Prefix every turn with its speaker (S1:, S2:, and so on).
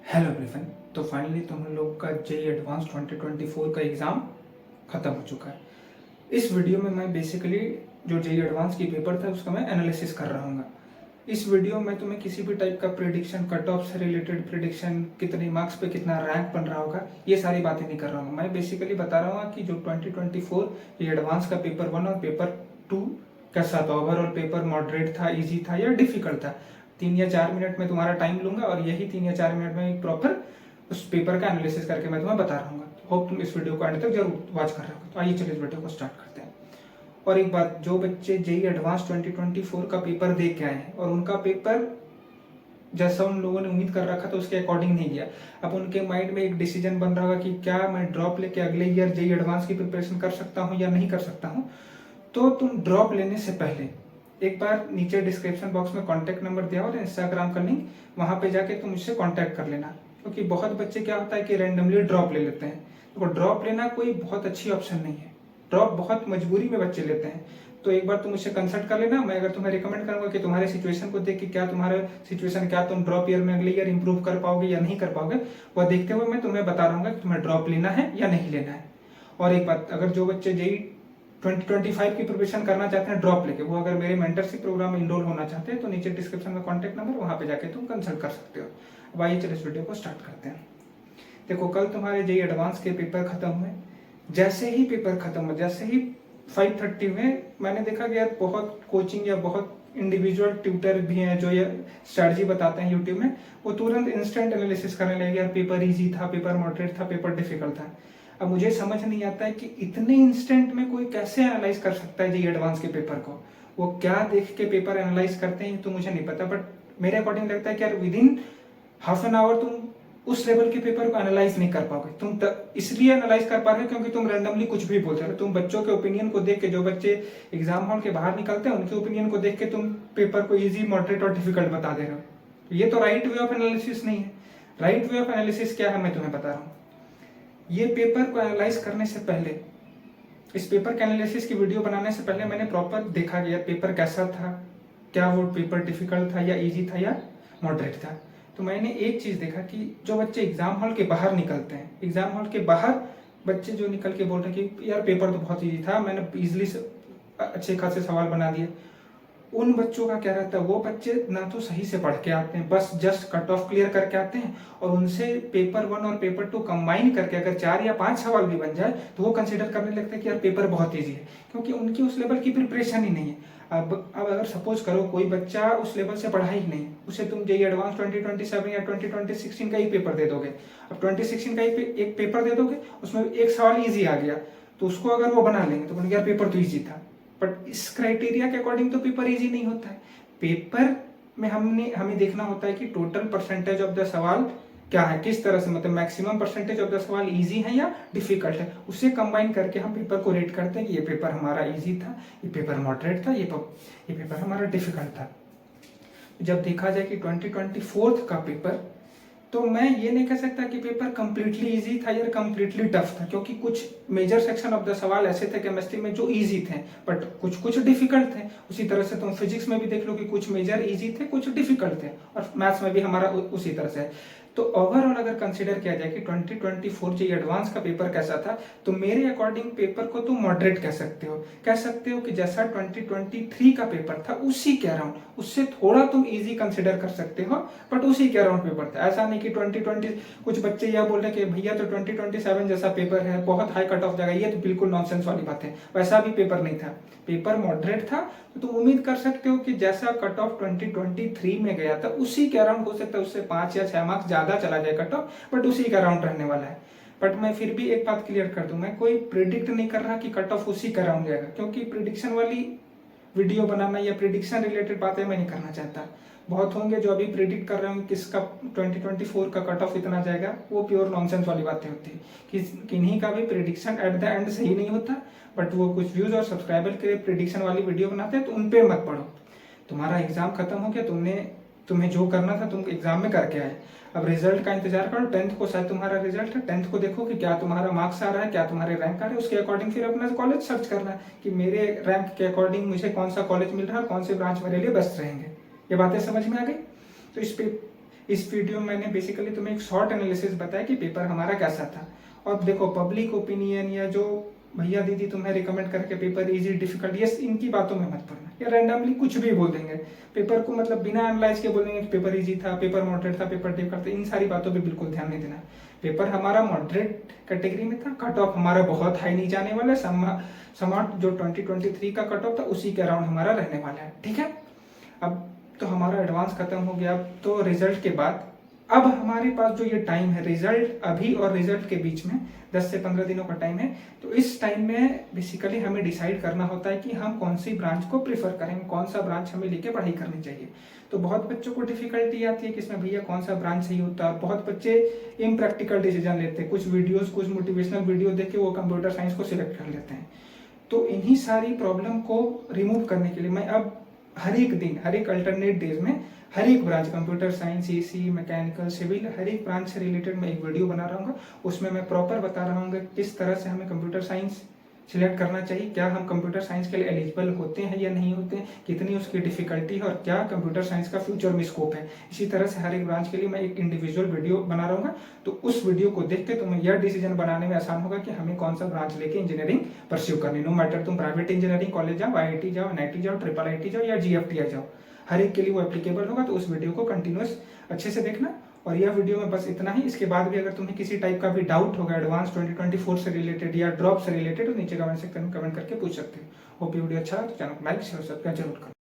S1: Hello everyone. तो finally तुम लोग का जेई एडवांस 2024 का एग्ज़ाम ख़त्म हो चुका है। इस वीडियो में मैं बेसिकली जो जेई एडवांस की पेपर था उसका मैं एनालिसिस कर रहा हूँ। इस वीडियो में तुम्हें किसी भी टाइप का प्रिडिक्शन, कट ऑफ से रिलेटेड प्रिडिक्शन, कितने मार्क्स पे कितना रैंक बन रहा होगा, ये सारी बातें नहीं कर रहा हूँ। मैं बेसिकली बता रहा हूँ कि जो 2024 ये एडवांस का पेपर 1 और पेपर 2 कैसा था, ओवरऑल पेपर मॉडरेट था, ईजी था या डिफिकल्ट था। 3 या 4 मिनट में तुम्हारा टाइम लूंगा और यही 3 या 4 मिनट में प्रॉपर उस पेपर का एनालिसिस करके मैं तुम्हें बता रहा हूँ। होप तुम इस वीडियो को एंड तक जरूर वॉच कर रहे हो। तो आइए चलिए इस वीडियो को स्टार्ट करते हैं। और एक बात, जो बच्चे जेई एडवांस 2024 का पेपर दे के आए हैं और उनका पेपर जैसा उन लोगों ने उम्मीद कर रखा था उसके अकॉर्डिंग नहीं गया, अब उनके माइंड में एक डिसीजन बन रहा होगा कि क्या मैं ड्रॉप लेके अगले ईयर जेई एडवांस की प्रिपरेशन कर सकता हूँ या नहीं कर सकता हूँ। तो तुम ड्रॉप लेने से पहले एक बार नीचे डिस्क्रिप्शन बॉक्स में कॉन्टैक्ट नंबर दिया और इंस्टाग्राम का लिंक, वहां पे जाके तुम मुझसे कॉन्टैक्ट कर लेना। क्योंकि बहुत बच्चे क्या होता है कि रैंडमली ड्रॉप ले लेते हैं। तो ड्रॉप लेना कोई बहुत अच्छी ऑप्शन नहीं है। ड्रॉप बहुत मजबूरी में बच्चे लेते हैं। तो एक बार तुम मुझसे कंसल्ट कर लेना। मैं अगर तुम्हें रिकमेंड करूंगा कि तुम्हारे सिचुएशन को देख के क्या तुम्हारा सिचुएशन, क्या तुम ड्रॉप ईयर में अगले ईयर इंप्रूव कर पाओगे या नहीं कर पाओगे, वह देखते हुए मैं तुम्हें बता रहा हूँ कि तुम्हें ड्रॉप लेना है या नहीं लेना है। और एक बात, अगर जो बच्चे जेई 2025 की प्रिपरेशन करना चाहते हैं ड्रॉप लेके, वो अगर मेरे मेंटरशिप प्रोग्राम में इनरोल होना चाहते हैं तो नीचे डिस्क्रिप्शन में कॉन्टैक्ट नंबर, वहां पे जाके तुम कंसल्ट कर सकते हो। अब आइए चलिए इस वीडियो को स्टार्ट करते हैं। देखो, कल तुम्हारे जेई एडवांस के पेपर खत्म हुए। जैसे ही पेपर खत्म हुए, जैसे ही 5:30 में, मैंने देखा कि यार बहुत कोचिंग या बहुत इंडिविजुअल ट्यूटर भी हैं जो ये स्ट्रेटजी बताते हैं यूट्यूब में, वो तुरंत इंस्टेंट एनालिसिस करने लगे। यार पेपर इजी था, पेपर मॉडरेट था, पेपर डिफिकल्ट था। अब मुझे समझ नहीं आता है कि इतने इंस्टेंट में कोई कैसे एनालाइज कर सकता है जेई एडवांस के पेपर को। वो क्या देख के पेपर एनालाइज करते हैं तो मुझे नहीं पता, बट मेरे अकॉर्डिंग लगता है कि यार with in half an hour तुम उस लेवल के पेपर को एनालाइज नहीं कर पाओगे। तुम इसलिए एनालाइज कर पा रहे हो क्योंकि तुम रैंडमली कुछ भी बोलते हो। तुम बच्चों के ओपिनियन को देख के, जो बच्चे एग्जाम हॉल के बाहर निकलते हैं उनके ओपिनियन को देख के तुम पेपर को इजी, मॉडरेट और डिफिकल्ट बता दे रहे हो। ये तो राइट वे ऑफ एनालिसिस नहीं है। राइट वे ऑफ एनालिसिस क्या है मैं तुम्हें बता रहा हूँ। ये पेपर को एनालाइज करने से पहले, इस पेपर के एनालिसिस की वीडियो बनाने से पहले मैंने प्रॉपर देखा कि यार पेपर कैसा था, क्या वो पेपर डिफिकल्ट था या इजी था या मॉडरेट था। तो मैंने एक चीज देखा कि जो बच्चे एग्जाम हॉल के बाहर निकलते हैं, एग्जाम हॉल के बाहर बच्चे जो निकल के बोल रहे हैं कि यार पेपर तो बहुत इजी था, मैंने इजिली अच्छे खासे सवाल बना दिए, उन बच्चों का क्या रहता है, वो बच्चे ना तो सही से पढ़ के आते हैं, बस जस्ट कट ऑफ क्लियर करके आते हैं, और उनसे पेपर 1 और पेपर 2 कंबाइन करके अगर 4 या 5 सवाल भी बन जाए तो वो कंसिडर करने लगते हैं कि यार पेपर बहुत ईजी है, क्योंकि उनकी उस लेवल की प्रिपरेशन ही नहीं है। अब अगर सपोज करो कोई बच्चा उस लेवल से पढ़ा ही नहीं, उसे तुम जेई एडवांस 2027 या 2016 का ही पेपर दे दोगे। अब 2016 का एक पेपर दे दोगे, उसमें एक सवाल ईजी आ गया तो उसको अगर वो बना लेंगे तो बोलेंगे यार पेपर तो ईजी था। बट इस क्राइटेरिया के अकॉर्डिंग तो पेपर इजी नहीं होता है। पेपर में हमें देखना होता है कि टोटल परसेंटेज ऑफ द सवाल क्या है, किस तरह से, मतलब मैक्सिमम परसेंटेज ऑफ द सवाल इजी है या डिफिकल्ट है, उससे कंबाइन करके हम पेपर को रेट करते हैं कि ये पेपर हमारा इजी था, ये पेपर मॉडरेट था, ये पेपर हमारा डिफिकल्ट था। जब देखा जाए कि 2024 का पेपर, तो मैं ये नहीं कह सकता कि पेपर कंप्लीटली इजी था या कंप्लीटली टफ था, क्योंकि कुछ मेजर सेक्शन ऑफ द सवाल ऐसे थे केमिस्ट्री में जो इजी थे, बट कुछ कुछ डिफिकल्ट थे। उसी तरह से तुम फिजिक्स में भी देख लो कि कुछ मेजर इजी थे, कुछ डिफिकल्ट थे, और मैथ्स में भी हमारा उसी तरह से है। तो ओवरऑल अगर कंसीडर किया जाए कि 2024 जो एडवांस का पेपर कैसा था, तो मेरे अकॉर्डिंग पेपर को तुम मॉडरेट कह सकते हो। कह सकते हो कि जैसा 2023 का पेपर था उसी के अराउंड, उससे थोड़ा तुम इजी कंसीडर कर सकते हो, बट उसी के अराउंड पेपर था। ऐसा नहीं कि 2020, कुछ बच्चे यह बोल रहे कि भैया तो 2027 जैसा पेपर है, बहुत हाई कट ऑफ जाएगा, ये तो बिल्कुल नॉनसेंस वाली बात है। वैसा भी पेपर नहीं था, पेपर मॉडरेट था। तो तुम उम्मीद कर सकते हो कि जैसा कट ऑफ 2023 में गया था उसी के अराउंड, हो सकता है उससे 5 या 6 मार्क्स ज्यादा चला जाए कट ऑफ, बट उसी के अराउंड रहने वाला है। बट मैं फिर भी एक बात क्लियर कर दूं, मैं कोई प्रिडिक्ट नहीं कर रहा कि कट ऑफ उसी के अराउंड जाएगा, क्योंकि प्रिडिक्शन वाली वीडियो बनाना या प्रिडिक्शन रिलेटेड बातें मैं नहीं करना चाहता। बहुत होंगे जो अभी प्रिडिक्ट कर रहे होंगे किसका 2024 का कट ऑफ इतना जाएगा, वो प्योर नॉनसेंस वाली बातें होती है। किन्हीं का भी प्रिडिक्शन एट द एंड सही नहीं होता, बट वो कुछ व्यूज और सब्सक्राइबर के लिए प्रिडिक्शन वाली वीडियो बनाते हैं, तो उन पे मत पढ़ो। तुम्हारा एग्जाम खत्म हो गया, तुम्हें जो करना था तुम एग्जाम में करके आए। अब रिजल्ट का इंतजार करो। 10th को शायद तुम्हारा रिजल्ट है, 10th को देखो कि क्या तुम्हारा मार्क्स आ रहा है, क्या तुम्हारे रैंक आ रहे हैं, उसके अकॉर्डिंग फिर अपना कॉलेज सर्च करना है कि मेरे रैंक के अकॉर्डिंग मुझे कौन सा कॉलेज मिल रहा है, कौन से ब्रांच मेरे लिए बेस्ट रहेंगे। ये बातें समझ में आ गई। तो इस वीडियो में मैंने बेसिकली तुम्हें एक शॉर्ट एनालिसिस बताया कि पेपर हमारा कैसा था। और देखो पब्लिक ओपिनियन या जो भैया दीदी तुम्हें रिकमेंड करके पेपर इजी डिफिकल्ट, ये इनकी बातों में मत पड़ना, या रैंडमली कुछ भी बोल देंगे पेपर को, मतलब बिना एनालाइज के बोल देंगे कि पेपर इजी था, पेपर मॉडरेट था, पेपर डिफिकल्ट था। इन सारी बातों पे बिल्कुल ध्यान नहीं देना। पेपर हमारा मॉडरेट कैटेगरी में था, कट ऑफ हमारा बहुत हाई नहीं जाने वाला, समाट जो 2023 का कट ऑफ था उसी के अराउंड हमारा रहने वाला है। ठीक है, अब तो हमारा एडवांस खत्म हो गया। तो रिजल्ट के बाद अब हमारे पास जो ये टाइम है, रिजल्ट अभी और रिजल्ट के बीच में 10 से 15 दिनों का टाइम है। तो इस टाइम में बेसिकली हमें डिसाइड करना होता है कि हम कौन सी ब्रांच को प्रेफर करेंगे, कौन सा ब्रांच हमें लेके पढ़ाई करनी चाहिए। तो बहुत बच्चों को डिफिकल्टी आती है कि इसमें भैया कौन सा ब्रांच सही होता है। बहुत बच्चे इम्प्रैक्टिकल डिसीजन लेते हैं, कुछ वीडियोस, कुछ मोटिवेशनल वीडियो देख के वो कंप्यूटर साइंस को सिलेक्ट कर लेते हैं। तो इन्हीं सारी प्रॉब्लम को रिमूव करने के लिए मैं अब हर एक दिन, हर एक अल्टरनेट डेज में हर एक branch, computer science, EC, mechanical, civil, हर एक ब्रांच से रिलेटेड मैं एक वीडियो बना रहा हूँ। उसमें मैं प्रॉपर बता रहा हूँ किस तरह से हमें कंप्यूटर साइंस सिलेक्ट करना चाहिए, क्या हम कंप्यूटर साइंस के लिए एलिजिबल होते हैं या नहीं होते हैं, कितनी उसकी डिफिकल्टी है और क्या कंप्यूटर साइंस का फ्यूचर में स्कोप है। इसी तरह से हर एक ब्रांच के लिए मैं एक इंडिविजुअल वीडियो बना रहा हूँ। तो उस वीडियो को देख के तुम्हें यह डिसीजन बनाने में आसान होगा कि हमें कौन सा ब्रांच लेके इंजीनियरिंग परस्यू करनी। नो मैटर तुम प्राइवेट इंजीनियरिंग कॉलेज जाओ, IIT जाओ, NIT जाओ, IIIT जाओ या GFTI जाओ, हर एक के लिए वो एप्लीकेबल होगा। तो उस वीडियो को कंटिन्यूअस अच्छे से देखना। और यह वीडियो में बस इतना ही। इसके बाद भी अगर तुम्हें किसी टाइप का भी डाउट होगा एडवांस 2024 से रिलेटेड या ड्रॉप से रिलेटेड, तो नीचे कमेंट सेक्शन में कमेंट करके पूछ सकते हो। होप ये वीडियो अच्छा है तो चैनल को लाइक शेयर सब्सक्राइब जरूर करो।